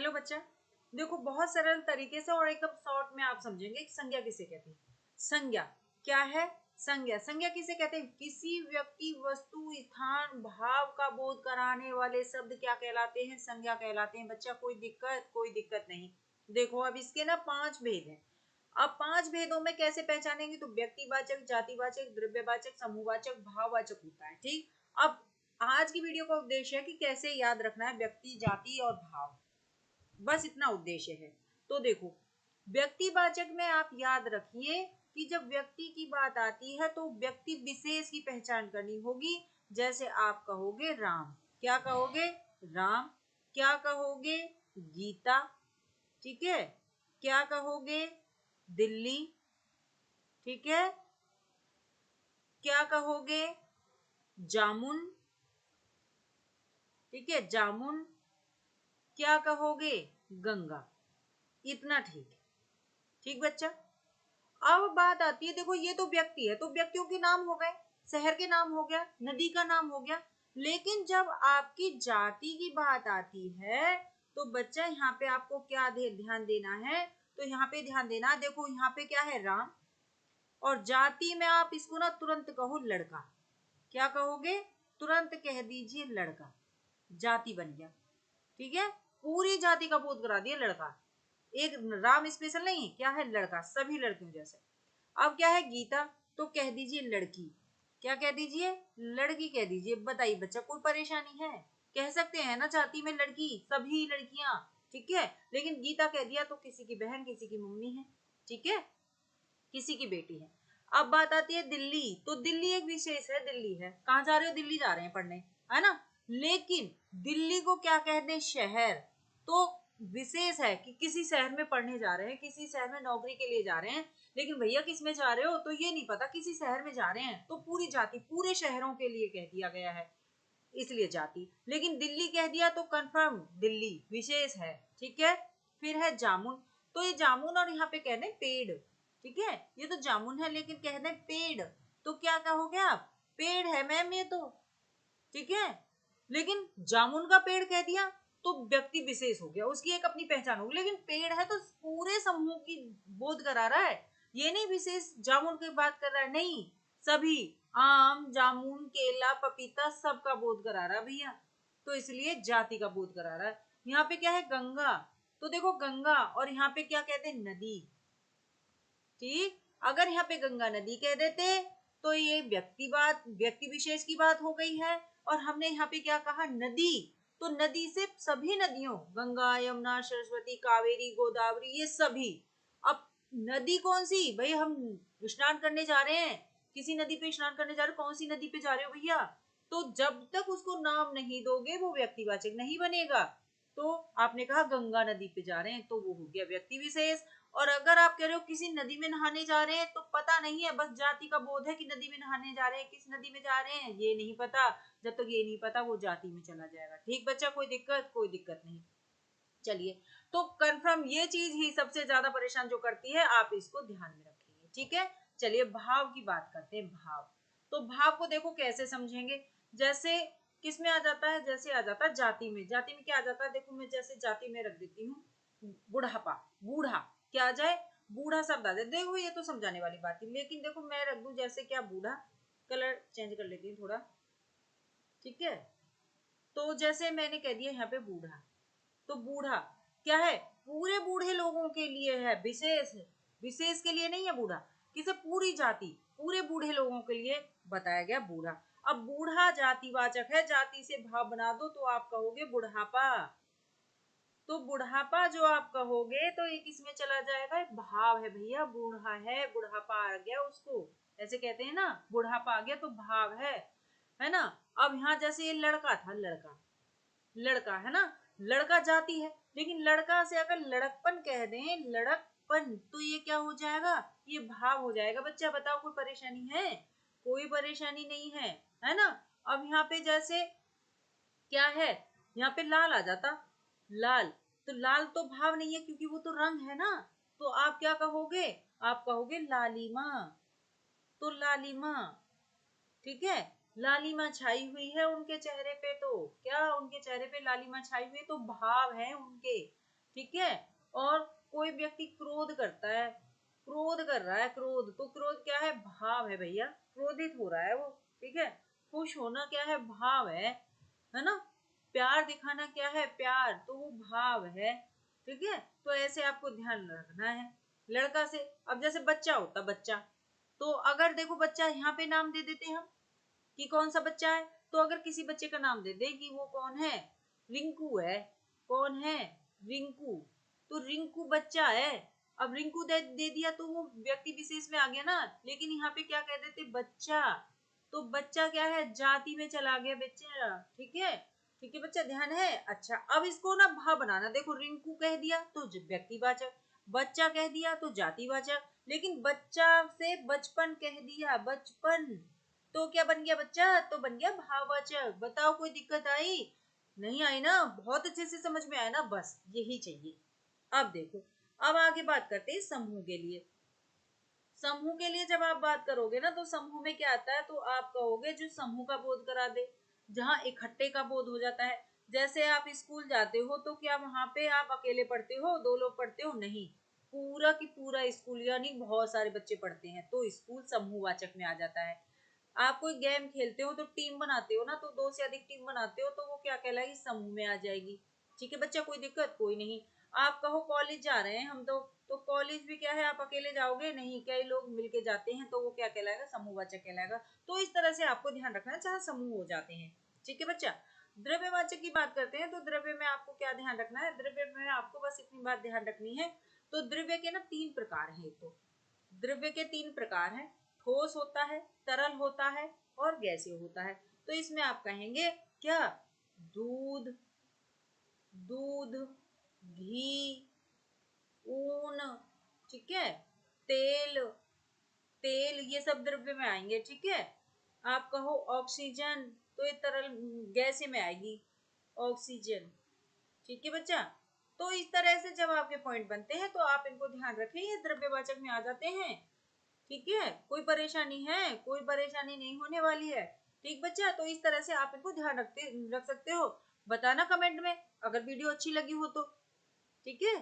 Hello बच्चा, देखो बहुत सरल तरीके से और एकदम शॉर्ट में आप समझेंगे कि संज्ञा किसे कहते हैं। संज्ञा क्या है? संज्ञा संज्ञा किसे कहते हैं? किसी व्यक्ति, वस्तु, स्थान, भाव का बोध कराने वाले शब्द क्या कहलाते हैं? संज्ञा कहलाते हैं। बच्चा कोई दिक्कत? कोई दिक्कत नहीं। देखो अब इसके ना 5 भेद हैं। अब 5 भेदों में कैसे पहचानेंगे? तो व्यक्तिवाचक, जातिवाचक, द्रव्यवाचक, समूहवाचक, भाववाचक होता है। ठीक। अब आज की वीडियो का उद्देश्य है कि कैसे याद रखना है व्यक्ति, जाति और भाव, बस इतना उद्देश्य है। तो देखो व्यक्तिवाचक में आप याद रखिए कि जब व्यक्ति की बात आती है तो व्यक्ति विशेष की पहचान करनी होगी। जैसे आप कहोगे राम, क्या कहोगे? राम। क्या कहोगे? गीता। ठीक है। क्या कहोगे? दिल्ली। ठीक है। क्या कहोगे? जामुन। ठीक है, जामुन। क्या कहोगे? गंगा। इतना ठीक है। ठीक बच्चा। अब बात आती है, देखो ये तो व्यक्ति है, तो व्यक्तियों के नाम हो गए, शहर के नाम हो गया, नदी का नाम हो गया। लेकिन जब आपकी जाति की बात आती है तो बच्चा यहाँ पे आपको क्या ध्यान देना है? तो यहाँ पे ध्यान देना, देखो यहाँ पे क्या है? राम। और जाति में आप इसको ना तुरंत कहो लड़का। क्या कहोगे? तुरंत कह दीजिए लड़का। जाति बन गया। ठीक है, पूरी जाति का बोध करा दिया लड़का। एक राम स्पेशल नहीं, क्या है? लड़का, सभी लड़कियों जैसे। अब क्या है? गीता, तो कह दीजिए लड़की। क्या कह दीजिए? लड़की कह दीजिए। बताइए बच्चा, कोई परेशानी है? कह सकते हैं ना जाति में लड़की, सभी लड़कियां। ठीक है, लेकिन गीता कह दिया तो किसी की बहन, किसी की मम्मी है। ठीक है, किसी की बेटी है। अब बात आती है दिल्ली, तो दिल्ली एक विशेष है, दिल्ली है। कहाँ जा रहे हो? दिल्ली जा रहे हैं पढ़ने, है ना। लेकिन दिल्ली को क्या कहते हैं? शहर। तो विशेष है कि किसी शहर में पढ़ने जा रहे हैं, किसी शहर में नौकरी के लिए जा रहे हैं। लेकिन भैया किस में जा रहे हो? तो ये नहीं पता, किसी शहर में जा रहे हैं। तो पूरी जाति, पूरे शहरों के लिए कह दिया गया है, इसलिए जाति। लेकिन दिल्ली कह दिया तो कंफर्म दिल्ली विशेष है। ठीक है। फिर है जामुन, तो ये जामुन और यहाँ पे कह दें पेड़। ठीक है, ये तो जामुन है लेकिन कह दें पेड़, तो क्या कहोगे आप? पेड़ है मैम ये तो। ठीक है, लेकिन जामुन का पेड़ कह दिया तो व्यक्ति विशेष हो गया, उसकी एक अपनी पहचान होगी। लेकिन पेड़ है तो पूरे समूह की बोध करा रहा है, ये नहीं विशेष जामुन की बात कर रहा है, नहीं, सभी, आम, जामुन, केला, पपीता, सबका बोध करा रहा है भैया। तो इसलिए जाति का बोध करा रहा है। यहाँ पे क्या है? गंगा, तो देखो गंगा, और यहाँ पे क्या कहते हैं? नदी। ठीक, अगर यहाँ पे गंगा नदी कह देते तो ये व्यक्ति विशेष की बात हो गई है। और हमने यहाँ पे क्या कहा? नदी, तो नदी से सभी नदियों, गंगा, यमुना, सरस्वती, कावेरी, गोदावरी, ये सभी। अब नदी कौन सी? भाई हम स्नान करने जा रहे हैं, किसी नदी पे स्नान करने जा रहे हो, कौन सी नदी पे जा रहे हो भैया? तो जब तक उसको नाम नहीं दोगे वो व्यक्तिवाचक नहीं बनेगा। तो आपने कहा गंगा नदी पे जा रहे हैं, तो वो हो गया व्यक्ति विशेष। और अगर आप कह रहे हो किसी नदी में नहाने जा रहे हैं, तो पता नहीं है, बस जाति का बोध है कि नदी में नहाने जा रहे हैं, किस नदी में जा रहे हैं ये नहीं पता। जब तक ये नहीं पता वो जाति में चला जाएगा। ठीक बच्चा, कोई दिक्कत? कोई दिक्कत नहीं। चलिए, तो कंफर्म ये चीज ही सबसे ज्यादा परेशान जो करती है, आप इसको ध्यान में रखिए। ठीक है, चलिए भाव की बात करते हैं। भाव, तो भाव को देखो कैसे समझेंगे। जैसे किस में आ जाता है? जैसे आ जाता है जाति में। जाति में क्या आ जाता है? देखो मैं जैसे जाति में रख देती हूँ बुढ़ापा, बूढ़ा, क्या आ जाए? बूढ़ा शब्द आ जाए। देखो ये तो समझाने वाली बात है, लेकिन देखो मैं रख दूं जैसे क्या? बूढ़ा। कलर चेंज कर लेती हूँ थोड़ा। ठीक है, तो जैसे मैंने कह दिया यहाँ पे बूढ़ा, तो बूढ़ा क्या है? पूरे बूढ़े लोगों के लिए है, विशेष है, विशेष के लिए नहीं है बूढ़ा। किसे? पूरी जाति, पूरे बूढ़े लोगों के लिए बताया गया बूढ़ा। अब बूढ़ा जातिवाचक है, जाति से भाव बना दो तो आप कहोगे बुढ़ापा। तो बुढ़ापा जो आप कहोगे तो ये किस में चला जाएगा? भाव है भैया, बूढ़ा है, बुढ़ापा आ गया उसको, ऐसे कहते हैं ना, बुढ़ापा आ गया तो भाव है ना। अब यहाँ जैसे ये लड़का था, लड़का, लड़का है ना, लड़का जाति है, लेकिन लड़का से अगर लड़कपन कह दें, लड़कपन, तो ये क्या हो जाएगा? ये भाव हो जाएगा। बच्चा बताओ कोई परेशानी है? कोई परेशानी नहीं है ना। अब यहाँ पे जैसे क्या है? यहाँ पे लाल आ जाता, लाल, तो लाल तो भाव नहीं है क्योंकि वो तो रंग है ना। तो आप क्या कहोगे? आप कहोगे लालिमा, तो लालिमा। ठीक है, लालिमा छाई हुई है उनके चेहरे पे, तो क्या उनके चेहरे पे लालिमा छाई हुई है, तो भाव है उनके। ठीक है। और कोई व्यक्ति क्रोध करता है, क्रोध कर रहा है, क्रोध, तो क्रोध क्या है, भाव है भैया, क्रोधित हो रहा है वो, ठीक है। खुश होना क्या है, भाव है ना। प्यार दिखाना क्या है, प्यार, तो वो भाव है, ठीक है। तो ऐसे आपको ध्यान रखना है। लड़का से, अब जैसे बच्चा होता, बच्चा, तो अगर देखो बच्चा यहाँ पे नाम दे देते हम कि कौन सा बच्चा है, तो अगर किसी बच्चे का नाम दे दे कि वो कौन है, रिंकू है, कौन है, रिंकू, तो रिंकू बच्चा है। अब रिंकू दे दिया तो वो व्यक्ति विशेष में आ गया ना, लेकिन यहाँ पे क्या कह देते, बच्चा, तो बच्चा क्या है, जाति में चला गया बच्चा, ठीक है। ठीक है बच्चा, ध्यान है। अच्छा, अब इसको ना भाव बनाना, देखो रिंकू कह दिया तो व्यक्तिवाचक, बच्चा कह दिया तो जातिवाचक, लेकिन बच्चा से बचपन कह दिया, बचपन, तो क्या बन गया बच्चा, तो बन गया भाववाचक। बताओ कोई दिक्कत आई, नहीं आई ना, बहुत अच्छे से समझ में आया ना, बस यही चाहिए। अब देखो, अब आगे बात करते हैं समूह के लिए। समूह के लिए जब आप बात करोगे ना, तो समूह में क्या आता है, तो आप कहोगे जो समूह का बोध करा दे, जहाँ इकट्ठे का बोध हो जाता है। जैसे आप स्कूल जाते हो तो क्या वहां पे आप अकेले पढ़ते हो, दो लोग पढ़ते हो, नहीं, पूरा की पूरा स्कूल यानी बहुत सारे बच्चे पढ़ते हैं, तो स्कूल समूहवाचक में आ जाता है। आप कोई गेम खेलते हो तो टीम बनाते हो ना, तो दो से अधिक टीम बनाते हो तो वो क्या कहलाएगी, समूह में आ जाएगी। ठीक है बच्चा, कोई दिक्कत कोई नहीं। आप कहो कॉलेज जा रहे हैं हम तो कॉलेज भी क्या है, आप अकेले जाओगे नहीं, कई लोग मिलके जाते हैं, तो वो क्या कहलाएगा, समूहवाचक कहलाएगा। तो इस तरह से आपको ध्यान रखना है जहाँ समूह हो जाते हैं। ठीक है बच्चा। द्रव्यवाचक की बात करते हैं, तो द्रव्य में आपको क्या ध्यान रखना है, द्रव्य में आपको बस इतनी बात ध्यान रखनी है। तो द्रव्य के ना तीन प्रकार हैं, तो द्रव्य के तीन प्रकार हैं, ठोस होता है, तरल होता है और गैसीय होता है। तो इसमें आप कहेंगे क्या, दूध, दूध, घी, ऊन, ठीक है, तेल, तेल, ये सब द्रव्य में आएंगे, ठीक है। आप कहो ऑक्सीजन, तो ये तरल गैस में आएगी, ऑक्सीजन, ठीक है बच्चा। तो इस तरह से जब आपके पॉइंट बनते हैं तो आप इनको ध्यान रखें, ये द्रव्यवाचक में आ जाते हैं, ठीक है। कोई परेशानी है, कोई परेशानी नहीं होने वाली है, ठीक बच्चा। तो इस तरह से आप इनको ध्यान रख सकते हो। बताना कमेंट में अगर वीडियो अच्छी लगी हो तो, ठीक है।